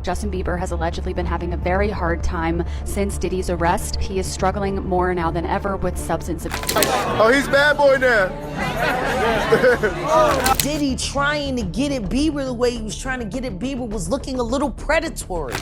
Justin Bieber has allegedly been having a very hard time since Diddy's arrest. He is struggling more now than ever with substance abuse. Oh, he's bad boy now. Diddy trying to get at Bieber the way he was trying to get at Bieber was looking a little predatory.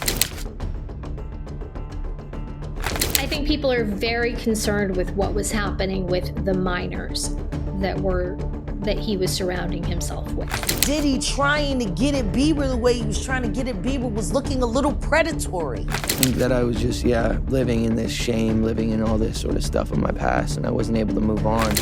I think people are very concerned with what was happening with the minors that he was surrounding himself with. Diddy trying to get at Bieber the way he was trying to get at Bieber was looking a little predatory. I think that I was just, living in this shame, living in all this sort of stuff of my past, and I wasn't able to move on.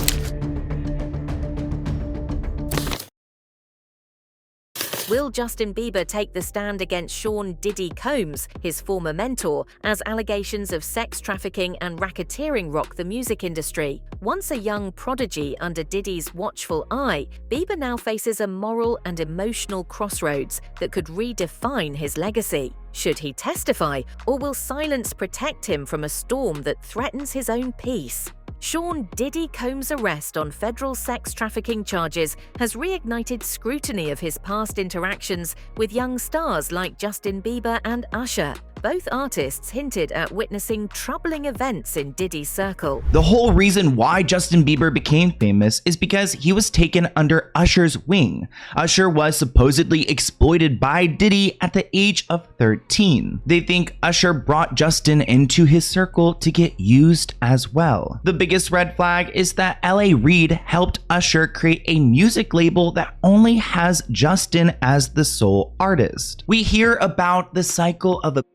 Will Justin Bieber take the stand against Sean Diddy Combs, his former mentor, as allegations of sex trafficking and racketeering rock the music industry? Once a young prodigy under Diddy's watchful eye, Bieber now faces a moral and emotional crossroads that could redefine his legacy. Should he testify, or will silence protect him from a storm that threatens his own peace? Sean Diddy Combs' arrest on federal sex trafficking charges has reignited scrutiny of his past interactions with young stars like Justin Bieber and Usher. Both artists hinted at witnessing troubling events in Diddy's circle. The whole reason why Justin Bieber became famous is because he was taken under Usher's wing. Usher was supposedly exploited by Diddy at the age of 13. They think Usher brought Justin into his circle to get used as well. The biggest red flag is that LA Reid helped Usher create a music label that only has Justin as the sole artist. We hear about the cycle of abuse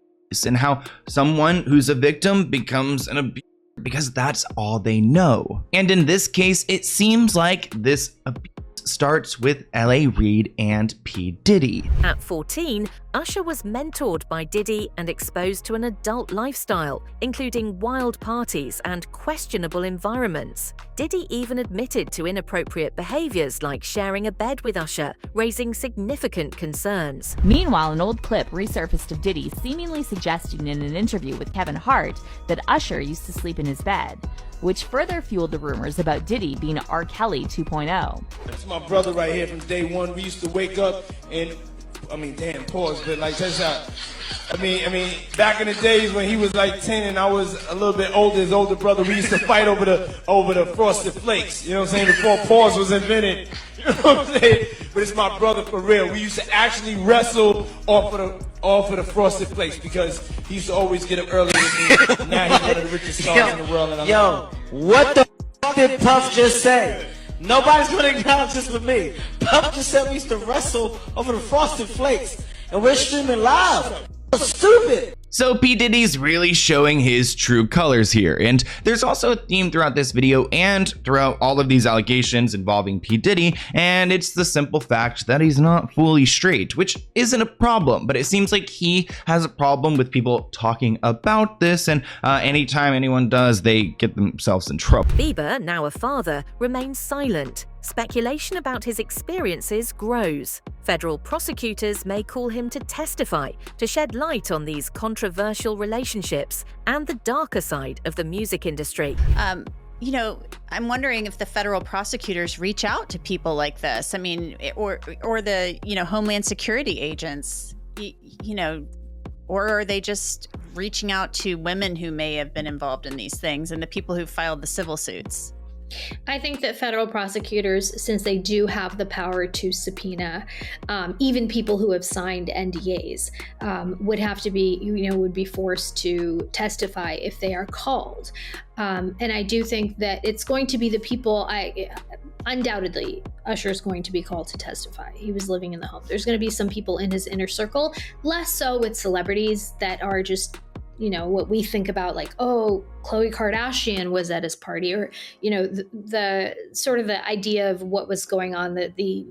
and how someone who's a victim becomes an abuser because that's all they know. And in this case, it seems like this abuse starts with LA Reid and P. Diddy. At 14, Usher was mentored by Diddy and exposed to an adult lifestyle, including wild parties and questionable environments. Diddy even admitted to inappropriate behaviors like sharing a bed with Usher, raising significant concerns. Meanwhile, an old clip resurfaced of Diddy seemingly suggesting in an interview with Kevin Hart that Usher used to sleep in his bed, which further fueled the rumors about Diddy being R. Kelly 2.0. It's my brother right here from day one. We used to wake up and, pause, but like, check this out. Back in the days when he was like 10 and I was a little bit older, his older brother, we used to fight over the Frosted Flakes. You know what I'm saying? Before pause was invented. You know what I'm saying? But it's my brother for real. We used to actually wrestle off of the Frosted Flakes because he used to always get up early with me. Now he's one of the richest stars in the world. And What the f did Puff just say? Nobody's gonna acknowledge this with me. Puff just said we used to wrestle over the Frosted Flakes, and we're streaming live. Stupid. So P. Diddy's really showing his true colors here, and there's also a theme throughout this video and throughout all of these allegations involving P. Diddy, and it's the simple fact that he's not fully straight, which isn't a problem, but it seems like he has a problem with people talking about this, and anytime anyone does, they get themselves in trouble. Bieber, now a father, remains silent. Speculation about his experiences grows. Federal prosecutors may call him to testify to shed light on these controversial relationships and the darker side of the music industry. I'm wondering if the federal prosecutors reach out to people like this. Or the, Homeland Security agents, or are they just reaching out to women who may have been involved in these things and the people who filed the civil suits? I think that federal prosecutors, since they do have the power to subpoena even people who have signed NDAs, would have to be, would be forced to testify if they are called. And I do think that it's going to be the people, undoubtedly, Usher is going to be called to testify. He was living in the home. There's going to be some people in his inner circle, less so with celebrities that are just, what we think about, like, oh, Khloe Kardashian was at his party, or, the sort of the idea of what was going on, the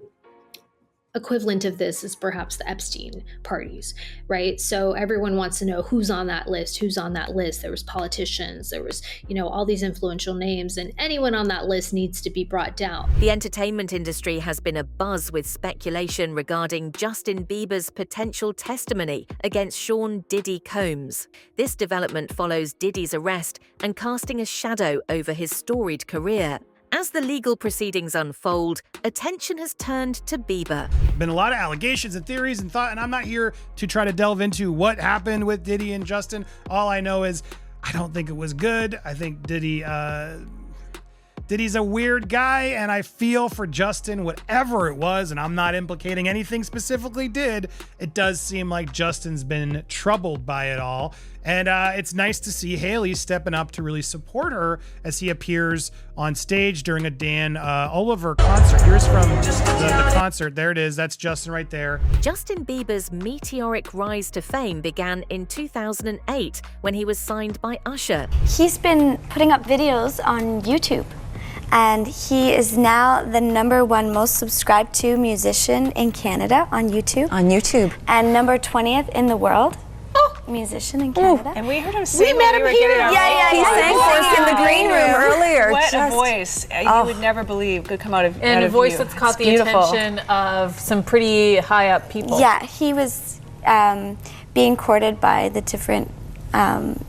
equivalent of this is perhaps the Epstein parties, right? So everyone wants to know who's on that list, There was politicians, there was, all these influential names, and anyone on that list needs to be brought down. The entertainment industry has been abuzz with speculation regarding Justin Bieber's potential testimony against Sean Diddy Combs. This development follows Diddy's arrest and casting a shadow over his storied career. As the legal proceedings unfold, attention has turned to Bieber. Been a lot of allegations and theories and thought, and I'm not here to try to delve into what happened with Diddy and Justin. All I know is I don't think it was good. I think Diddy's a weird guy, and I feel for Justin, whatever it was, and I'm not implicating anything specifically did. It does seem like Justin's been troubled by it all. And it's nice to see Haley stepping up to really support her as he appears on stage during a Dan Oliver concert. Here's from the concert. There it is. That's Justin right there. Justin Bieber's meteoric rise to fame began in 2008 when he was signed by Usher. He's been putting up videos on YouTube, and he is now the #1 most subscribed to musician in Canada on YouTube. And number 20th in the world. Musician in Canada. And we heard him sing. We met him here. He sang for us in the green room earlier. What a voice. You would never believe could come out of And out a of voice you. that's caught It's the beautiful. attention of some pretty high up people. Yeah, he was being courted by the different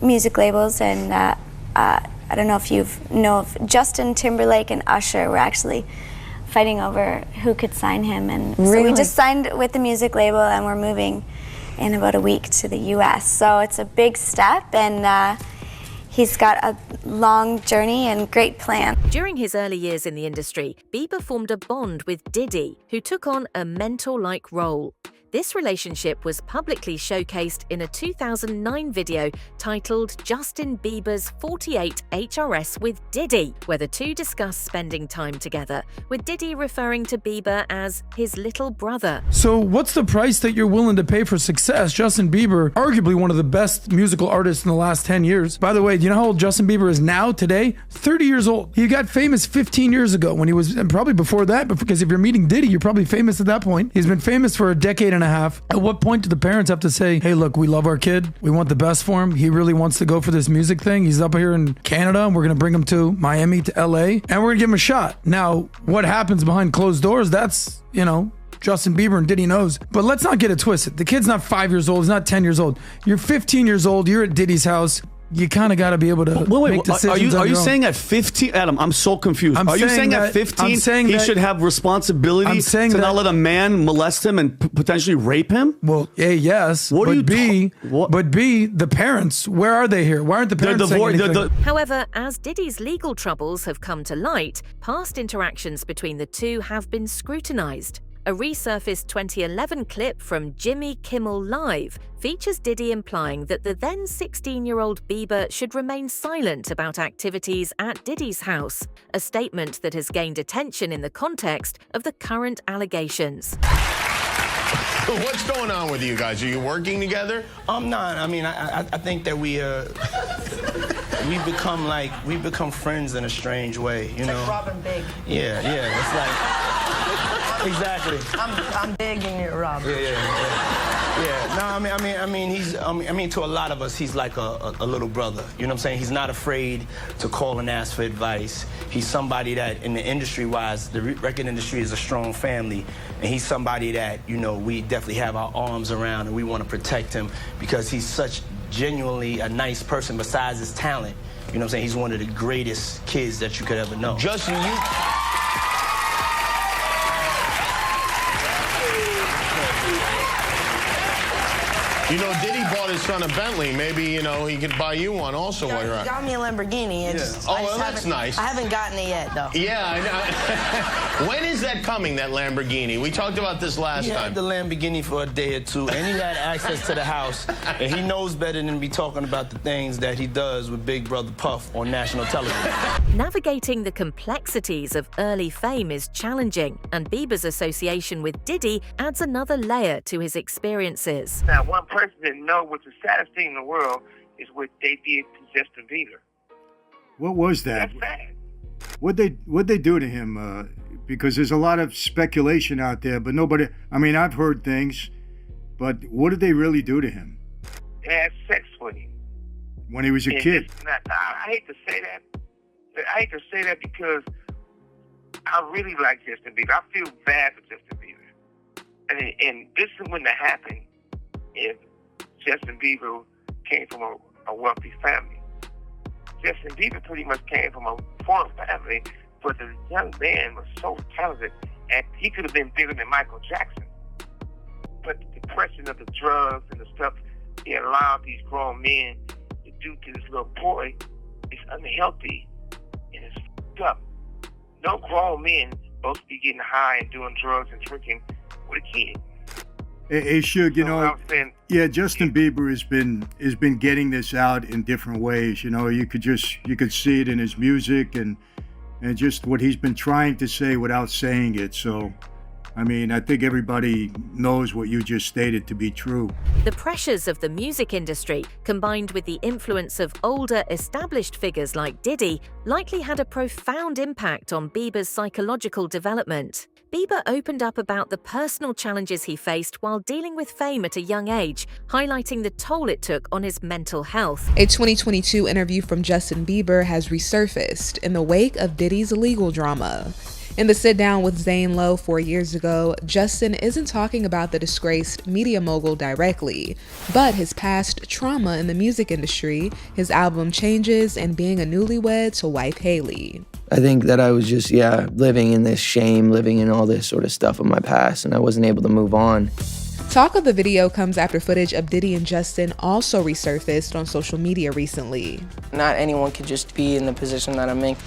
music labels, and I don't know if you know of Justin Timberlake and Usher were actually fighting over who could sign him, and so we just signed with the music label, and we're moving in about a week to the US. So it's a big step, and he's got a long journey and great plan. During his early years in the industry, Bieber formed a bond with Diddy, who took on a mentor-like role. This relationship was publicly showcased in a 2009 video titled Justin Bieber's 48 HRS with Diddy, where the two discuss spending time together, with Diddy referring to Bieber as his little brother. So what's the price that you're willing to pay for success? Justin Bieber, arguably one of the best musical artists in the last 10 years. By the way, do you know how old Justin Bieber is now today? 30 years old. He got famous 15 years ago when he was, and probably before that, but because if you're meeting Diddy, you're probably famous at that point. He's been famous for a decade and a half. At what point do the parents have to say, hey, look, we love our kid. We want the best for him. He really wants to go for this music thing. He's up here in Canada, and we're going to bring him to Miami, to LA, and we're going to give him a shot. Now, what happens behind closed doors, that's, Justin Bieber and Diddy knows. But let's not get it twisted. The kid's not 5 years old. He's not 10 years old. You're 15 years old. You're at Diddy's house. You kind of got to be able to make decisions. Are you saying at 15, Adam? I'm so confused. Are you saying at 15 he should have responsibility to not let a man molest him and potentially rape him? Well, A, yes. But B, the parents. Where are they here? Why aren't the parents saying anything? However, as Diddy's legal troubles have come to light, past interactions between the two have been scrutinized. A resurfaced 2011 clip from Jimmy Kimmel Live features Diddy implying that the then 16-year-old Bieber should remain silent about activities at Diddy's house, a statement that has gained attention in the context of the current allegations. What's going on with you guys? Are you working together? I'm not. I mean, I think that we've become friends in a strange way, you know. Like Robin Big. Yeah, it's like exactly. I'm big and you're Robin. Yeah. No, I mean, to a lot of us, he's like a little brother. You know what I'm saying? He's not afraid to call and ask for advice. He's somebody that, in the industry-wise, the record industry is a strong family, and he's somebody that, we definitely have our arms around, and we want to protect him because he's such genuinely a nice person besides his talent. You know what I'm saying? He's one of the greatest kids that you could ever know. Justin, Diddy bought his son a Bentley. Maybe, he could buy you one also while you're out. He got me a Lamborghini. That's nice. I haven't gotten it yet, though. Yeah, I know. When is that coming, that Lamborghini? We talked about this last time. He had the Lamborghini for a day or two, and he had access to the house, and he knows better than to be talking about the things that he does with Big Brother Puff on national television. Navigating the complexities of early fame is challenging, and Bieber's association with Diddy adds another layer to his experiences. Now, one person didn't know what the saddest thing in the world is what they did to Justin Bieber. What was that? That's sad. What'd they do to him? Because there's a lot of speculation out there, but nobody. I mean, I've heard things, but what did they really do to him? They had sex with him when he was a kid. I hate to say that. I hate to say that because I really like Justin Bieber. I feel bad for Justin Bieber, and this wouldn't have happened if Justin Bieber came from a wealthy family. Justin Bieber pretty much came from a poor family, But the young man was so talented, and he could have been bigger than Michael Jackson. But the depression of the drugs and the stuff he allowed these grown men to do to this little boy is unhealthy and it's fucked up. No grown men supposed to be getting high and doing drugs and drinking with a kid. Hey, Suge, yeah, Justin Bieber has been getting this out in different ways. You know, you could see it in his music and just what he's been trying to say without saying it. So, I mean, I think everybody knows what you just stated to be true. The pressures of the music industry, combined with the influence of older, established figures like Diddy, likely had a profound impact on Bieber's psychological development. Bieber opened up about the personal challenges he faced while dealing with fame at a young age, highlighting the toll it took on his mental health. A 2022 interview from Justin Bieber has resurfaced in the wake of Diddy's legal drama. In the sit-down with Zane Lowe 4 years ago, Justin isn't talking about the disgraced media mogul directly, but his past trauma in the music industry, his album Changes, and being a newlywed to wife Haley. I think that I was just, living in this shame, living in all this sort of stuff of my past, and I wasn't able to move on. Talk of the video comes after footage of Diddy and Justin also resurfaced on social media recently. Not anyone could just be in the position that I'm in.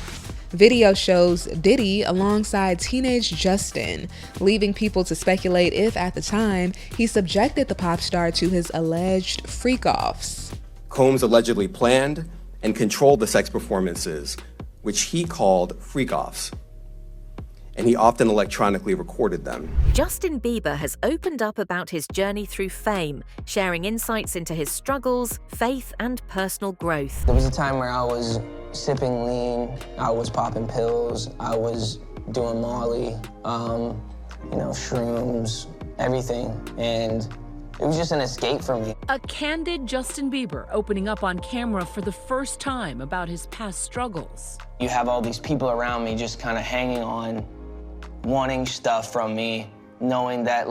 Video shows Diddy alongside teenage Justin, leaving people to speculate if, at the time, he subjected the pop star to his alleged freak-offs. Combs allegedly planned and controlled the sex performances, which he called freak-offs, and he often electronically recorded them. Justin Bieber has opened up about his journey through fame, sharing insights into his struggles, faith, and personal growth. There was a time where I was sipping lean, I was popping pills, I was doing Molly, shrooms, everything, and it was just an escape for me. A candid Justin Bieber opening up on camera for the first time about his past struggles. You have all these people around me just kind of hanging on, wanting stuff from me, knowing that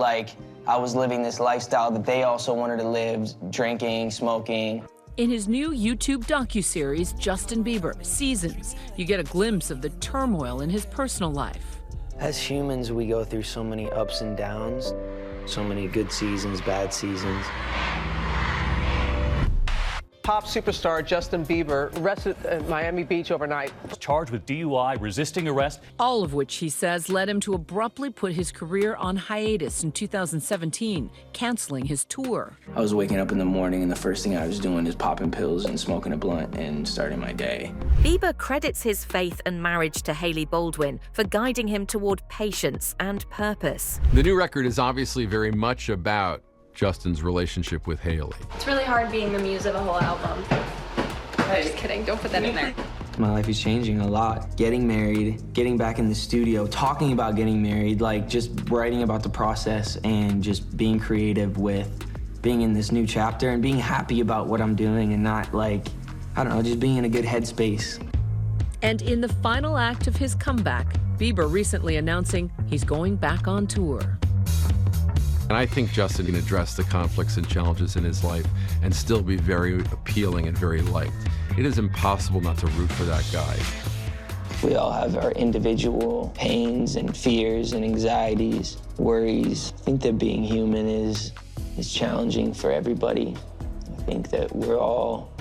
I was living this lifestyle that they also wanted to live, drinking, smoking. In his new YouTube docuseries, Justin Bieber Seasons, you get a glimpse of the turmoil in his personal life. As humans, we go through so many ups and downs, so many good seasons, bad seasons. Pop superstar Justin Bieber arrested at Miami Beach overnight. Charged with DUI, resisting arrest. All of which, he says, led him to abruptly put his career on hiatus in 2017, canceling his tour. I was waking up in the morning and the first thing I was doing is popping pills and smoking a blunt and starting my day. Bieber credits his faith and marriage to Hailey Baldwin for guiding him toward patience and purpose. The new record is obviously very much about Justin's relationship with Hailey. It's really hard being the muse of a whole album. Just kidding, don't put that in there. My life is changing a lot. Getting married, getting back in the studio, talking about getting married, just writing about the process and just being creative with being in this new chapter and being happy about what I'm doing and not just being in a good headspace. And in the final act of his comeback, Bieber recently announcing he's going back on tour. And I think Justin can address the conflicts and challenges in his life and still be very appealing and very liked. It is impossible not to root for that guy. We all have our individual pains and fears and anxieties, worries. I think that being human is challenging for everybody. I think that we're all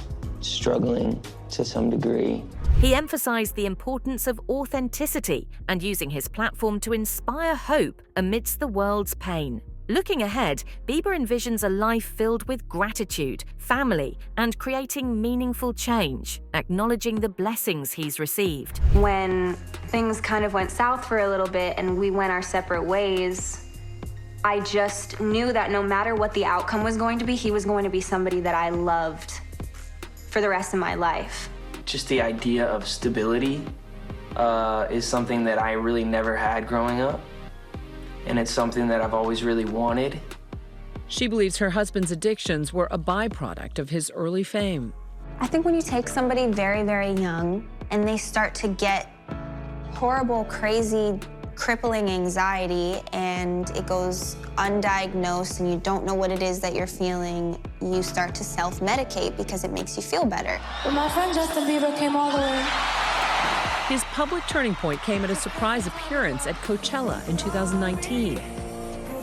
struggling to some degree. He emphasized the importance of authenticity and using his platform to inspire hope amidst the world's pain. Looking ahead, Bieber envisions a life filled with gratitude, family, and creating meaningful change, acknowledging the blessings he's received. When things kind of went south for a little bit and we went our separate ways, I just knew that no matter what the outcome was going to be, he was going to be somebody that I loved for the rest of my life. Just the idea of stability is something that I really never had growing up. And it's something that I've always really wanted. She believes her husband's addictions were a byproduct of his early fame. I think when you take somebody very, very young and they start to get horrible, crazy, crippling anxiety and it goes undiagnosed and you don't know what it is that you're feeling, you start to self-medicate because it makes you feel better. But my friend Justin Bieber came all the way. His public turning point came at a surprise appearance at Coachella in 2019,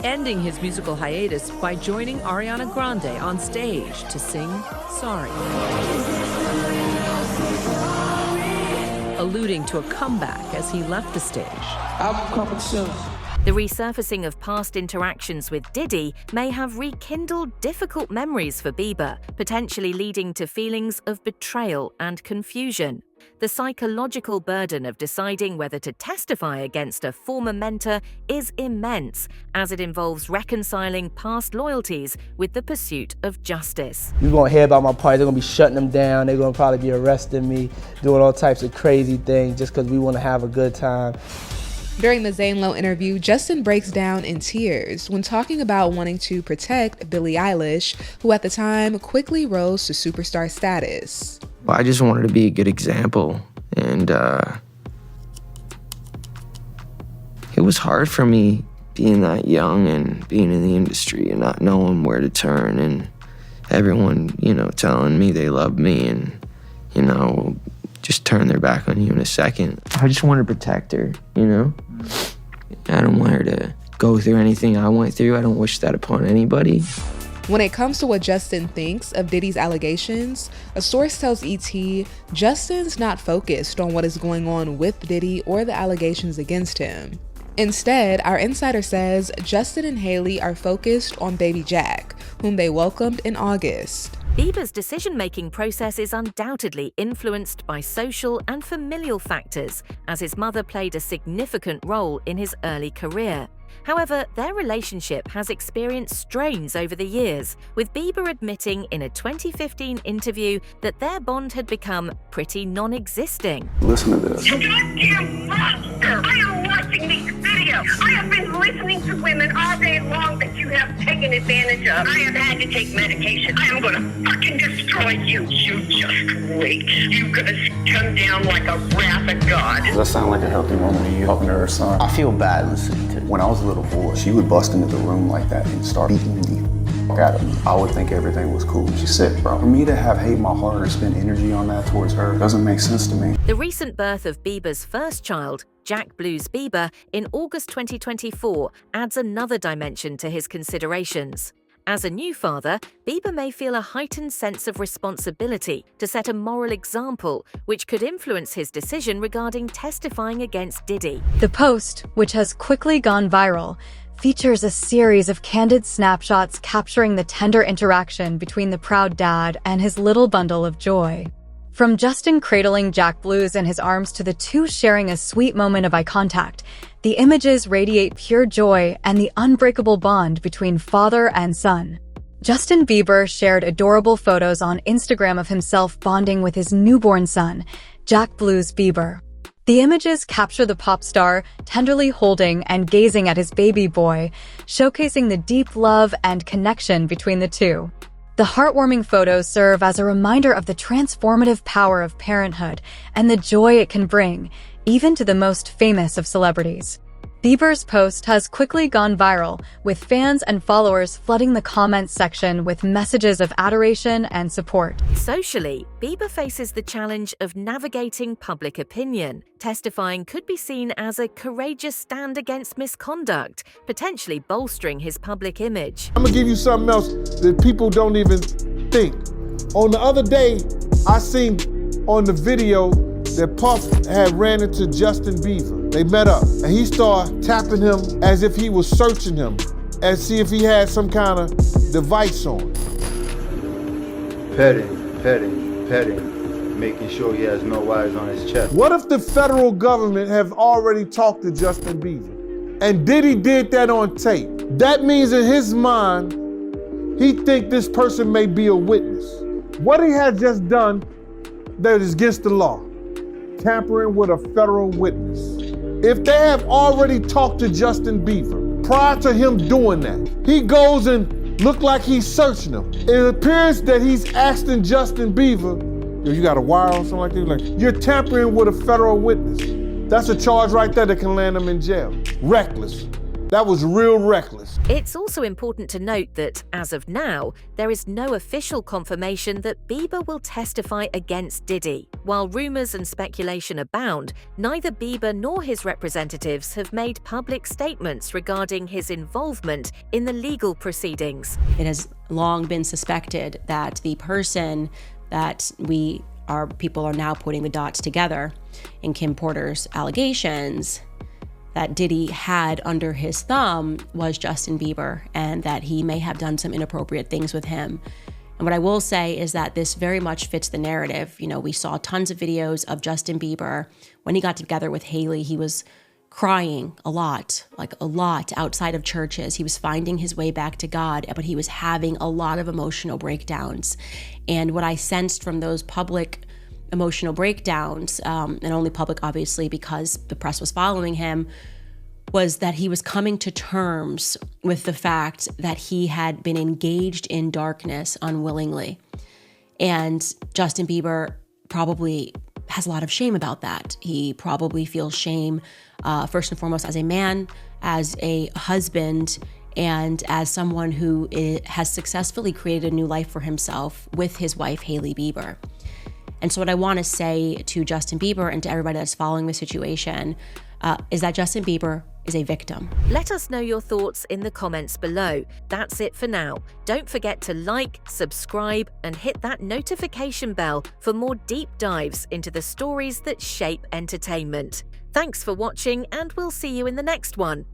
ending his musical hiatus by joining Ariana Grande on stage to sing Sorry, alluding to a comeback as he left the stage. The resurfacing of past interactions with Diddy may have rekindled difficult memories for Bieber, potentially leading to feelings of betrayal and confusion. The psychological burden of deciding whether to testify against a former mentor is immense, as it involves reconciling past loyalties with the pursuit of justice. You're gonna hear about my party, they're gonna be shutting them down, they're gonna probably be arresting me, doing all types of crazy things just because we wanna have a good time. During the Zane Lowe interview, Justin breaks down in tears when talking about wanting to protect Billie Eilish, who at the time quickly rose to superstar status. Well, I just wanted to be a good example, and it was hard for me being that young and being in the industry and not knowing where to turn, and everyone, telling me they love me and, just turn their back on you in a second. I just want to protect her, I don't want her to go through anything I went through. I don't wish that upon anybody. When it comes to what Justin thinks of Diddy's allegations, a source tells ET Justin's not focused on what is going on with Diddy or the allegations against him. Instead, our insider says Justin and Hailey are focused on baby Jack, whom they welcomed in August. Bieber's decision-making process is undoubtedly influenced by social and familial factors, as his mother played a significant role in his early career. However, their relationship has experienced strains over the years, with Bieber admitting in a 2015 interview that their bond had become pretty non-existing. Listen to this. You goddamn monster! I am watching these videos. I have been listening to women all day long that you have taken advantage of. I have had to take medication. I am going to fucking destroy you. You just wait. You're going to come down like a wrath of God. Does that sound like a healthy woman to you, talking to her son? I feel bad listening to it. When I was a little boy, she would bust into the room like that and start beating the fuck out of me. I would think everything was cool. She's sick, bro. For me to have hate my heart or spend energy on that towards her doesn't make sense to me. The recent birth of Bieber's first child, Jack Blues Bieber, in August 2024 adds another dimension to his considerations. As a new father, Bieber may feel a heightened sense of responsibility to set a moral example, which could influence his decision regarding testifying against Diddy. The post, which has quickly gone viral, features a series of candid snapshots capturing the tender interaction between the proud dad and his little bundle of joy. From Justin cradling Jack Blues in his arms to the two sharing a sweet moment of eye contact, the images radiate pure joy and the unbreakable bond between father and son. Justin Bieber shared adorable photos on Instagram of himself bonding with his newborn son, Jack Blues Bieber. The images capture the pop star tenderly holding and gazing at his baby boy, showcasing the deep love and connection between the two. The heartwarming photos serve as a reminder of the transformative power of parenthood and the joy it can bring, even to the most famous of celebrities. Bieber's post has quickly gone viral, with fans and followers flooding the comments section with messages of adoration and support. Socially, Bieber faces the challenge of navigating public opinion. Testifying could be seen as a courageous stand against misconduct, potentially bolstering his public image. I'm gonna give you something else that people don't even think. On the other day, I seen on the video that Puff had ran into Justin Bieber. They met up, and he started tapping him as if he was searching him, and see if he had some kind of device on. Petting, making sure he has no wires on his chest. What if the federal government have already talked to Justin Bieber, and Diddy did that on tape? That means in his mind, he think this person may be a witness. What he had just done that is against the law. Tampering with a federal witness. If they have already talked to Justin Bieber prior to him doing that, he goes and look like he's searching him. It appears that he's asking Justin Bieber, you got a wire or something like that? Like, you're tampering with a federal witness. That's a charge right there that can land him in jail. Reckless. That was real reckless. It's also important to note that, as of now, there is no official confirmation that Bieber will testify against Diddy. While rumors and speculation abound, neither Bieber nor his representatives have made public statements regarding his involvement in the legal proceedings. It has long been suspected that the person that people are now putting the dots together in Kim Porter's allegations that Diddy had under his thumb was Justin Bieber, and that he may have done some inappropriate things with him. And what I will say is that this very much fits the narrative. You know, we saw tons of videos of Justin Bieber. When he got together with Hailey, he was crying a lot outside of churches. He was finding his way back to God, but he was having a lot of emotional breakdowns. And what I sensed from those public emotional breakdowns, and only public obviously because the press was following him, was that he was coming to terms with the fact that he had been engaged in darkness unwillingly. And Justin Bieber probably has a lot of shame about that. He probably feels shame, first and foremost, as a man, as a husband, and as someone who has successfully created a new life for himself with his wife, Hailey Bieber. And so what I want to say to Justin Bieber and to everybody that's following the situation is that Justin Bieber is a victim. Let us know your thoughts in the comments below. That's it for now. Don't forget to like, subscribe, and hit that notification bell for more deep dives into the stories that shape entertainment. Thanks for watching, and we'll see you in the next one.